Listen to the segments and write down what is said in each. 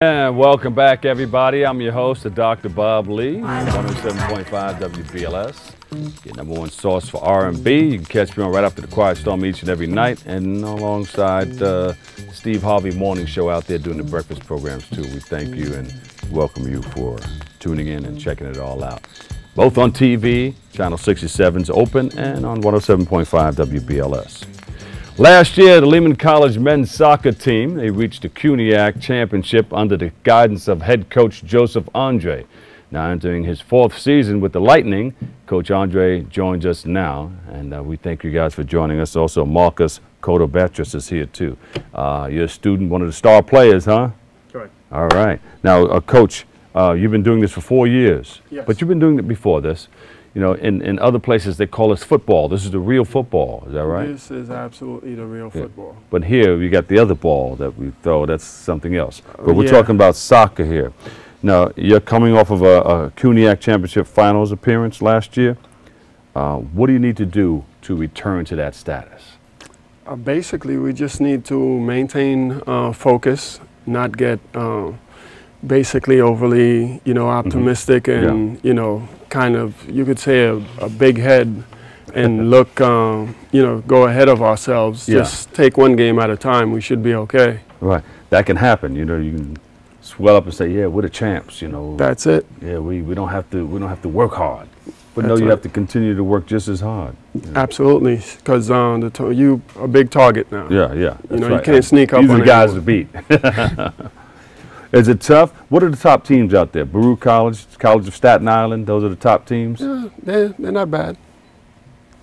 And welcome back, everybody. I'm your host, Dr. Bob Lee, 107.5 WBLS, your number one source for R&B. You can catch me on right after the Quiet Storm each and every night, and alongside Steve Harvey Morning Show out there doing the breakfast programs too. We thank you and welcome you for tuning in and checking it all out. Both on TV, Channel 67's open, and on 107.5 WBLS. Last year, the Lehman College men's soccer team, they reached the CUNYAC Championship under the guidance of head coach Joseph Andre. Now entering his fourth season with the Lightning, Coach Andre joins us now, and we thank you guys for joining us. Also, Marcus Coto-Batres is here too. You're a student, one of the star players, huh? Correct. All right. Now, Coach, you've been doing this for 4 years, yes. But you've been doing it before this. You know, in other places they call this football. This is the real football, is that right? This is absolutely the real football. But here we got the other ball that we throw, that's something else. But we're talking about soccer here. Now, you're coming off of a CUNYAC Championship Finals appearance last year. What do you need to do to return to that status? Basically, we just need to maintain focus, not get basically overly, optimistic and, kind of, you could say a big head and look, go ahead of ourselves. Yeah. Just take one game at a time. We should be okay. Right. That can happen. You can swell up and say, yeah, we're the champs, That's it. Yeah, we don't have to work hard. But That's no, you right. have to continue to work just as hard. Absolutely, because you a big target now. Yeah, yeah. That's right. You can't sneak up These on are the guys to anyone. beat. Is it tough? What are the top teams out there? Baruch College, College of Staten Island, those are the top teams? Yeah, they're not bad.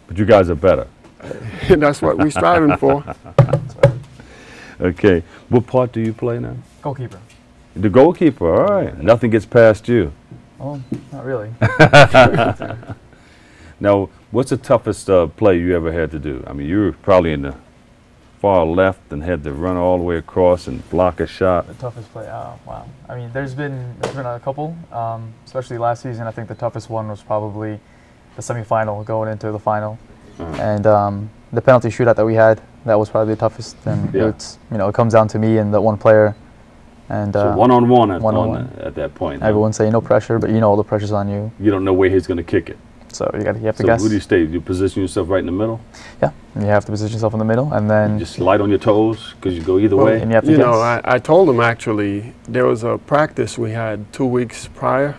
But you guys are better. That's what we're striving for. Okay. What part do you play now? Goalkeeper. The goalkeeper, all right. Nothing gets past you. Oh, not really. Now, what's the toughest play you ever had to do? I mean, you were probably in the far left and had to run all the way across and block a shot. The toughest play, wow. I mean, there's been a couple, especially last season. I think the toughest one was probably the semifinal going into the final. And the penalty shootout that we had, that was probably the toughest. And it's, it comes down to me and that one player. And so one-on-one at that point. Everyone's saying no pressure, but all the pressure's on you. You don't know where he's going to kick it. So you have to guess. Where do you stay? Do you position yourself right in the middle? Yeah, and you have to position yourself in the middle, and then just light on your toes because you go either way. And you have to guess. I told him actually there was a practice we had 2 weeks prior,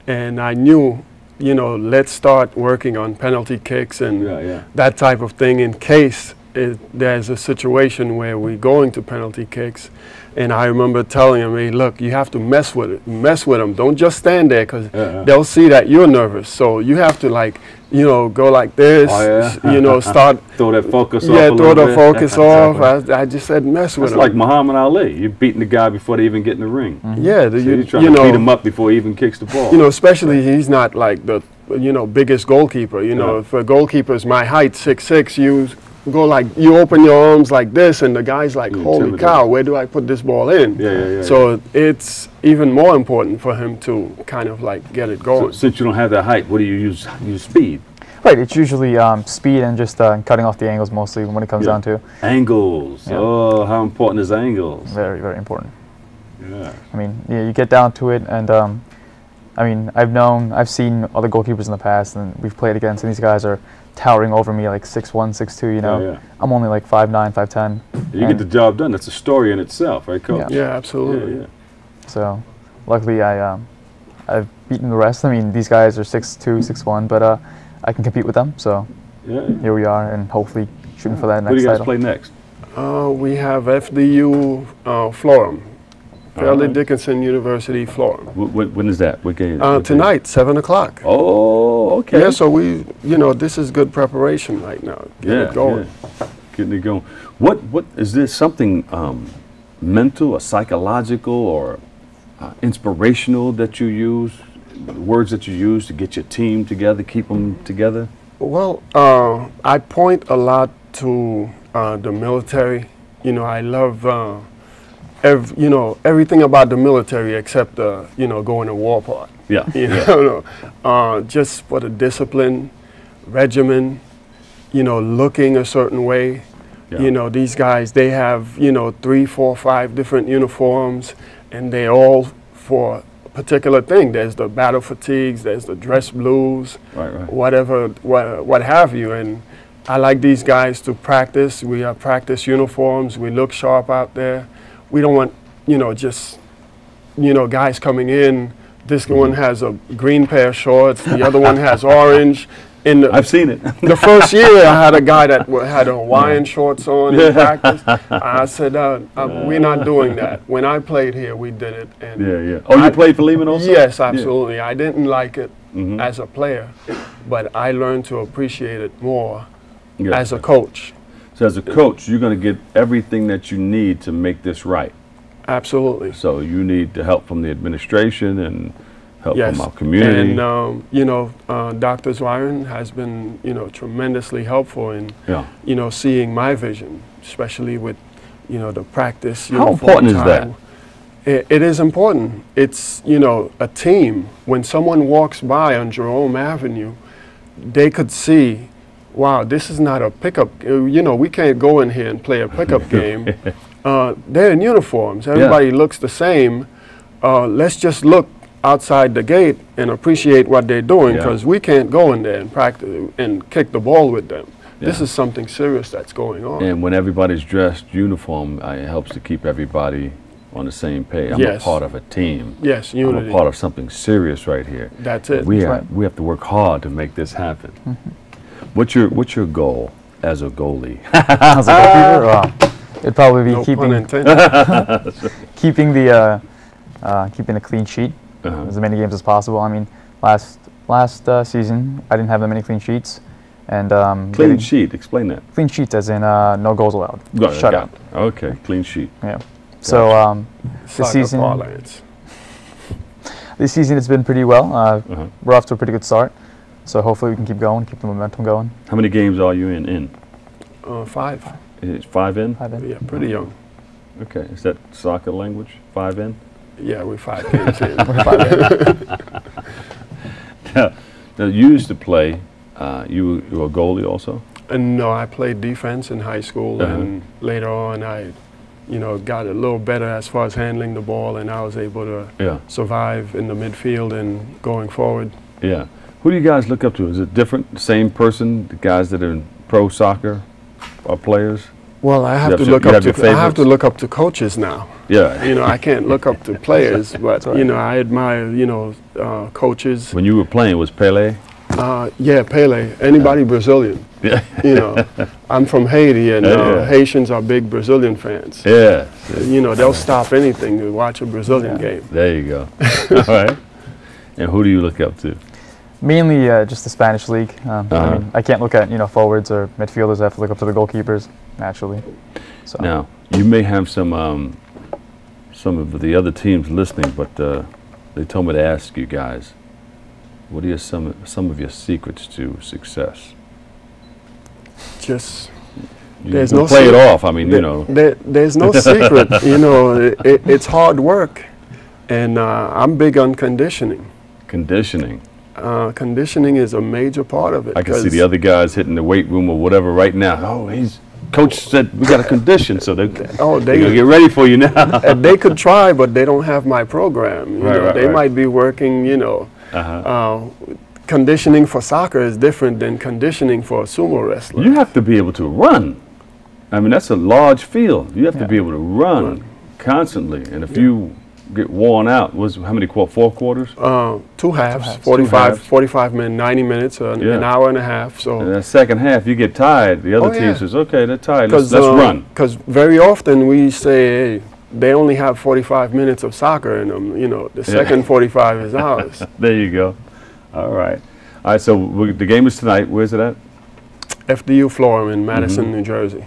and I knew, let's start working on penalty kicks and that type of thing in case there's a situation where we're going to penalty kicks. And I remember telling him, hey, look, you have to mess with them. Don't just stand there because they'll see that you're nervous. So you have to go like this, start. Throw that focus off. Yeah, throw the focus off. I just said mess with It's him. like Muhammad Ali. You're beating the guy before they even get in the ring. Yeah. So you're trying to beat him up before he even kicks the ball. Especially he's not like the, biggest goalkeeper. If a goalkeeper is my height, 6'6", you open your arms like this, and the guy's like, holy cow, where do I put this ball in? So it's even more important for him to kind of get it going. So since you don't have that height, what do you use? Use speed? Right, it's usually speed and just cutting off the angles mostly when it comes down to. Angles. Yeah. Oh, how important is angles? Very, very important. Yeah. I mean, you get down to it, and I mean, I've seen other goalkeepers in the past, and we've played against, and these guys are towering over me, like 6'1", 6'2", I'm only like 5'9", 5'10". You get the job done. That's a story in itself, right, Coach? Yeah, absolutely. Yeah. So, luckily, I've beaten the rest. I mean, these guys are 6'2", 6'1", but I can compete with them. So, here we are, and hopefully shooting for that next title. Who do you guys play next? We have FDU Florham. Fairleigh Dickinson University, Florham. When is that? What game? Tonight, 7 o'clock. Oh, okay. Yeah, so this is good preparation right now. Get it going. Yeah. Getting it going. What is this something mental or psychological or inspirational that you use? Words that you use to get your team together, keep them together? Well, I point a lot to the military. I love. Everything about the military except the, going to war part. Yeah. Just for the discipline, regimen, looking a certain way. These guys, they have, 3, 4, 5 different uniforms, and they all for a particular thing. There's the battle fatigues, there's the dress blues, whatever, what have you. And I like these guys to practice. We have practice uniforms. We look sharp out there. We don't want, just, guys coming in. This one has a green pair of shorts. The other one has orange. I've seen it. The first year, I had a guy that had Hawaiian shorts on in practice. I said, we're not doing that. When I played here, we did it. And Oh, you played for Lehman also? Yes, absolutely. I didn't like it as a player, but I learned to appreciate it more as a coach. So as a coach, you're going to get everything that you need to make this right. Absolutely. So you need the help from the administration and help from our community. And, Dr. Zwiren has been, tremendously helpful in, seeing my vision, especially with, the practice. How important is that? It is important. It's, a team. When someone walks by on Jerome Avenue, they could see, wow, this is not a pickup. We can't go in here and play a pickup game. They're in uniforms. Everybody looks the same. Let's just look outside the gate and appreciate what they're doing, because we can't go in there and practice and kick the ball with them. This is something serious that's going on. And when everybody's dressed uniform, it helps to keep everybody on the same page. I'm a part of a team. Yes, unity. I'm a part of something serious right here. That's it. We have to work hard to make this happen. What's your goal as a goalie? As a goalkeeper? It'd probably be keeping a clean sheet, as many games as possible. I mean, last season I didn't have that many clean sheets, and clean sheet. Explain that. Clean sheets, as in no goals allowed. Shutout. Okay, clean sheet. Yeah. So this season it's been pretty well. We're off to a pretty good start, so hopefully we can keep going, keep the momentum going. How many games are you in? 5. Is 5 in? 5 in. Yeah, pretty young. Okay, is that soccer language? 5 in? Yeah, we're 5 games in. Now, you used to play. You were a goalie also? No, I played defense in high school, and later on I, got a little better as far as handling the ball, and I was able to survive in the midfield and going forward. Yeah. Who do you guys look up to? Is it different? Same person? The guys that are in pro soccer are players? Well, I have to look up to coaches now. Yeah. I can't look up to players, but I admire coaches. When you were playing, was Pele? Yeah, Pele. Anybody Brazilian. Yeah. I'm from Haiti, and Haitians are big Brazilian fans. Yeah. They'll stop anything to watch a Brazilian game. There you go. All right. And who do you look up to? Mainly just the Spanish league. I mean, I can't look at forwards or midfielders. I have to look up to the goalkeepers naturally. So now you may have some of the other teams listening, but they told me to ask you guys, what are some of your secrets to success? Just there's no play it off. I mean, there's no secret. It's hard work, and I'm big on conditioning. Conditioning. Conditioning is a major part of it. I can see the other guys hitting the weight room or whatever right now. Oh, coach said we got a condition, so they're gonna get ready for you now. They could try, but they don't have my program. They might be working. Conditioning for soccer is different than conditioning for a sumo wrestler. You have to be able to run. I mean, that's a large field. You have to be able to run constantly, and if you get worn out, how many 4 quarters? 2 halves, 45 minutes, 90 minutes, an hour and a half. So in that second half, you get tired. The other team says, okay, they're tired, let's run. Because very often we say, hey, they only have 45 minutes of soccer in them. The second 45 is ours. There you go. All right. All right, so the game is tonight. Where's it at? FDU Florham in Madison, New Jersey.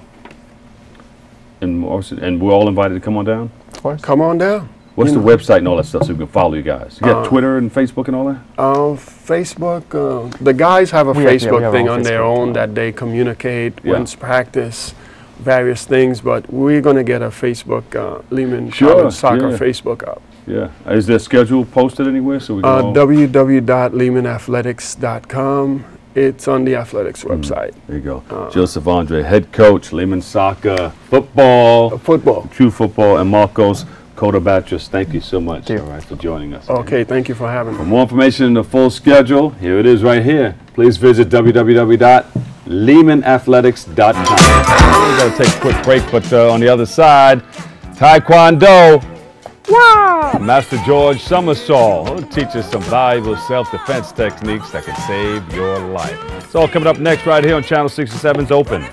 And we're all invited to come on down? Of course. Come on down. What's the website and all that stuff so we can follow you guys? You got Twitter and Facebook and all that? Facebook, the guys have a Facebook thing on their own that they communicate, wins practice, various things, but we're going to get a Facebook, Lehman College Soccer Facebook up. Yeah. Is there a schedule posted anywhere? So we can www.lehmanathletics.com. It's on the athletics website. There you go. Joseph Andre, head coach, Lehman Soccer, football. Football. True football, and Marcos, Coto-Batres, thank you so much, Thank you. all right, for joining us. Okay, thank you for having For me. more information and the full schedule, here it is right here. Please visit www.lehmanathletics.com. We're going to take a quick break, but on the other side, Taekwondo. Wow! Master George Somersault will teach us some valuable self-defense techniques that can save your life. It's all coming up next right here on Channel 67's Open.